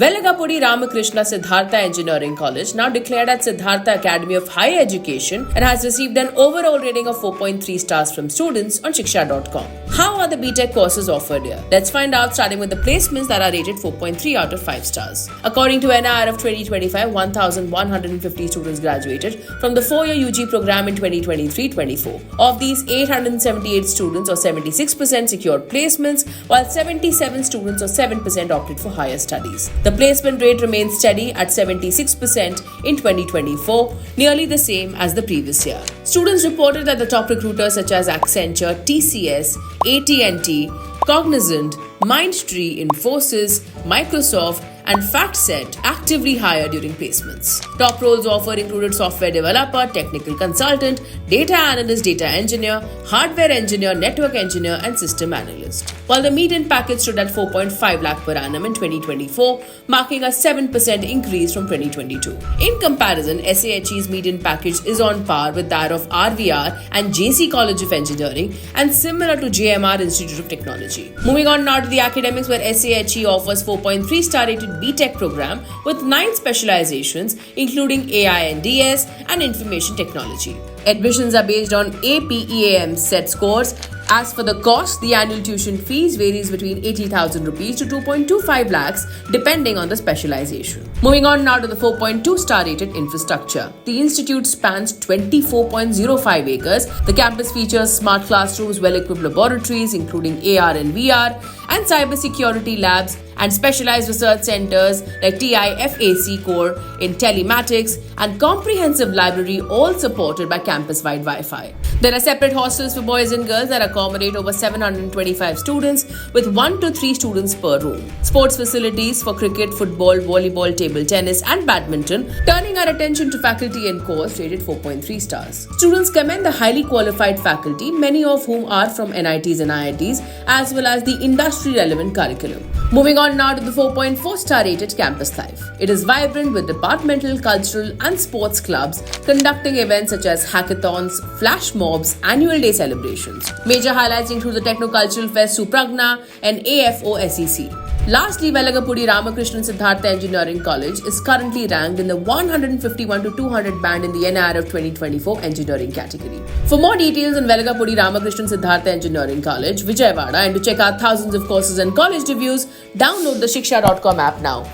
Velagapudi Ramakrishna Siddhartha Engineering College, now declared at Siddhartha Academy of Higher Education, and has received an overall rating of 4.3 stars from students on Shiksha.com. How are the BTech courses offered here? Let's find out, starting with the placements that are rated 4.3 out of 5 stars. According to NIR of 2025, 1,150 students graduated from the 4-year UG program in 2023-24. Of these, 878 students or 76% secured placements, while 77 students or 7% opted for higher studies. The placement rate remains steady at 76% in 2024, nearly the same as the previous year. Students reported that the top recruiters such as Accenture, TCS, AT&T, Cognizant, Mindtree, Infosys, Microsoft, and FactSet actively hire during placements. Top roles offered included software developer, technical consultant, data analyst, data engineer, hardware engineer, network engineer, and system analyst. While the median package stood at 4.5 lakh per annum in 2024, marking a 7% increase from 2022. In comparison, SAHE's median package is on par with that of RVR and JC College of Engineering and similar to JMR Institute of Technology. Moving on now to the academics, where SAHE offers 4.3 star rated BTech program with 9 specializations including AI&DS and information technology. Admissions are based on APEAM set scores. As for the cost, the annual tuition fees varies between 80,000 rupees to 2.25 lakhs depending on the specialization. Moving on now to the 4.2 star rated infrastructure. The institute spans 24.05 acres. The campus features smart classrooms, well-equipped laboratories including AR and VR, and cybersecurity labs and specialized research centers like TIFAC core in telematics and comprehensive library, all supported by campus-wide Wi-Fi. There are separate hostels for boys and girls that accommodate over 725 students with 1 to 3 students per room. Sports facilities for cricket, football, volleyball, table tennis and badminton, turning our attention to faculty and course rated 4.3 stars. Students commend the highly qualified faculty, many of whom are from NITs and IITs, as well as the industry-relevant curriculum. Moving on now to the 4.4 star rated campus life. It is vibrant with departmental, cultural and sports clubs conducting events such as hackathons, flash mobs, annual day celebrations. Major highlights include the Techno-Cultural Fest Supragna and AFO-SEC. Lastly, Velagapudi Ramakrishna Siddhartha Engineering College is currently ranked in the 151 to 200 band in the NIR of 2024 engineering category. For more details on Velagapudi Ramakrishna Siddhartha Engineering College, Vijayawada, and to check out thousands of courses and college reviews, download the Shiksha.com app now.